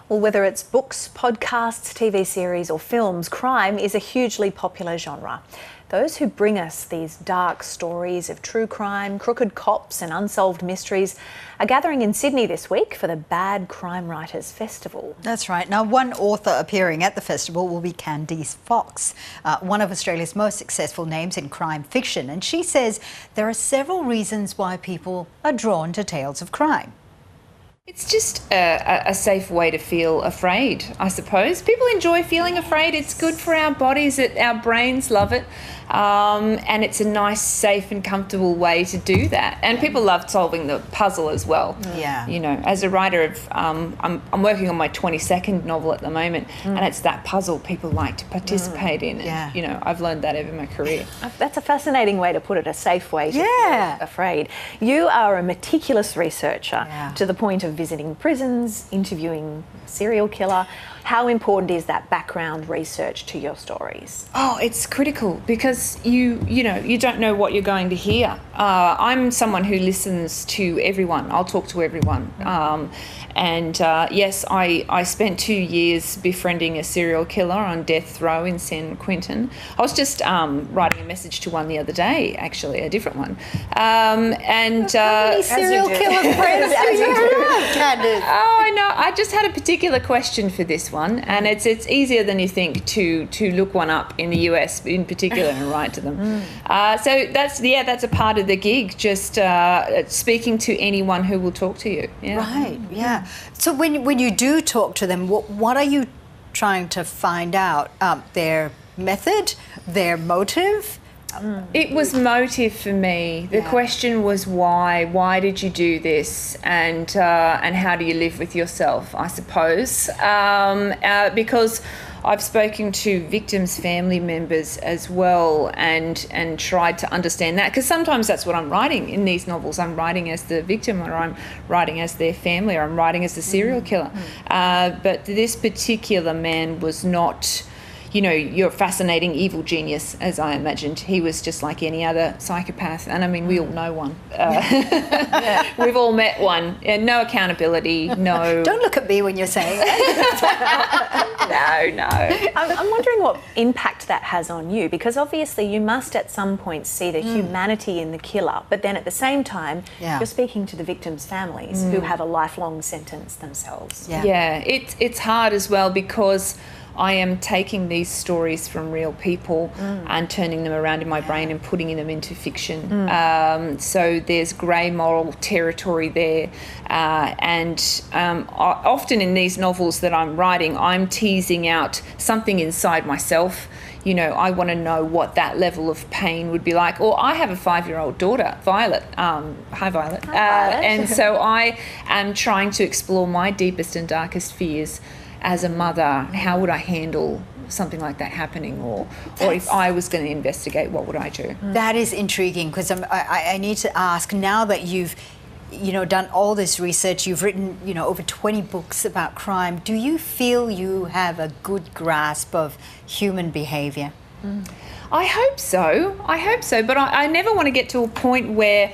Well, whether it's books, podcasts, TV series or films, crime is a hugely popular genre. Those who bring us these dark stories of true crime, crooked cops and unsolved mysteries are gathering in Sydney this week for the Bad Crime Writers Festival. That's right. Now, one author appearing at the festival will be Candice Fox, one of Australia's most successful names in crime fiction. And she says there are several reasons why people are drawn to tales of crime. It's just a safe way to feel afraid, I suppose. People enjoy feeling afraid. It's good for our bodies. Our brains love it. And it's a nice, safe and comfortable way to do that. And people love solving the puzzle as well. Yeah. You know, as a writer of, I'm working on my 22nd novel at the moment, and it's that puzzle people like to participate in. And, Yeah. you know, I've learned that over my career. That's a fascinating way to put it, a safe way to feel afraid. You are a meticulous researcher to the point of visiting prisons, interviewing a serial killer. How important is that background research to your stories? Oh, it's critical because you don't know what you're going to hear. I'm someone who listens to everyone. I'll talk to everyone. Yes, I spent 2 years befriending a serial killer on death row in Quentin. I was just writing a message to one the other day, actually, a different one. How many serial killer friends do you have, Candice? Oh, I know. I just had a particular question for this one, and it's easier than you think to look one up in the US in particular and write to them. So that's a part of the gig, just speaking to anyone who will talk to you. Yeah. Right, yeah. So when you do talk to them, what are you trying to find out? Their method, their motive? It was motive for me. The question was why? Why did you do this? And how do you live with yourself, I suppose? Because I've spoken to victims' family members as well and tried to understand that. Because sometimes that's what I'm writing in these novels. I'm writing as the victim, or I'm writing as their family, or I'm writing as the serial killer. But this particular man was not, you know, your fascinating evil genius, as I imagined. He was just like any other psychopath. And I mean, we all know one. We've all met one. No accountability, no... Don't look at me when you're saying that. No. I'm wondering what impact that has on you, because obviously you must at some point see the humanity in the killer, but then at the same time you're speaking to the victims' families who have a lifelong sentence themselves. Yeah, it's hard as well, because I am taking these stories from real people and turning them around in my brain and putting them into fiction. So there's grey moral territory there. Often in these novels that I'm writing, I'm teasing out something inside myself. You know, I want to know what that level of pain would be like. Or I have a 5-year-old daughter, Violet. Hi, Violet. And so I am trying to explore my deepest and darkest fears as a mother. How would I handle something like that happening, or if I was going to investigate, what would I do? That is intriguing, because I need to ask, now that you've done all this research, you've written over 20 books about crime, do you feel you have a good grasp of human behaviour? I hope so, but I never want to get to a point where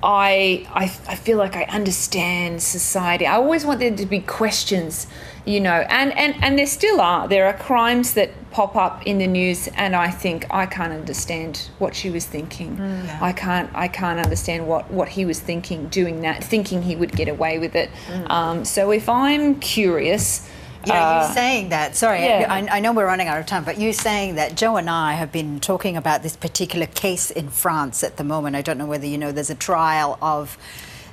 I feel like I understand society. I always want there to be questions, and there still are. There are crimes that pop up in the news, and I think I can't understand what she was thinking. I can't understand what he was thinking doing that, thinking he would get away with it. So if I'm curious... you're saying that, sorry, I know we're running out of time, but you're saying that Joe and I have been talking about this particular case in France at the moment. I don't know whether you know, there's a trial of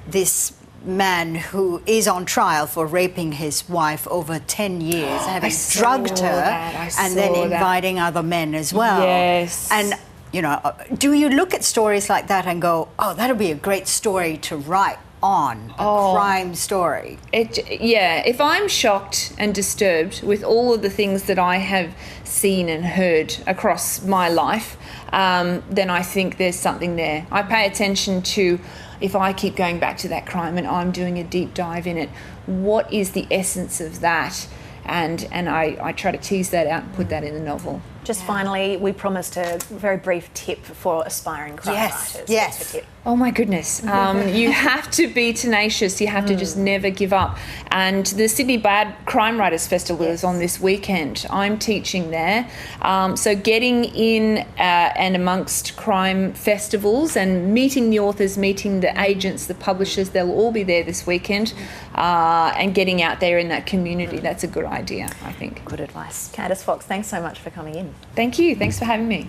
this man who is on trial for raping his wife over 10 years, having drugged her and then inviting other men as well. Yes. And, do you look at stories like that and go, oh, that'll be a great story to write on, a crime story? If I'm shocked and disturbed with all of the things that I have seen and heard across my life, then I think there's something there. I pay attention to, if I keep going back to that crime and I'm doing a deep dive in it, what is the essence of that? And I try to tease that out and put that in the novel. Just finally, we promised a very brief tip for aspiring crime writers. Yes. What's your tip? Oh my goodness. You have to be tenacious. You have to just never give up. And the Sydney Bad Crime Writers Festival is on this weekend. I'm teaching there. So getting in and amongst crime festivals and meeting the authors, meeting the agents, the publishers, they'll all be there this weekend, and getting out there in that community. That's a good idea, I think. Good advice. Candice Fox, thanks so much for coming in. Thank you. Thanks for having me.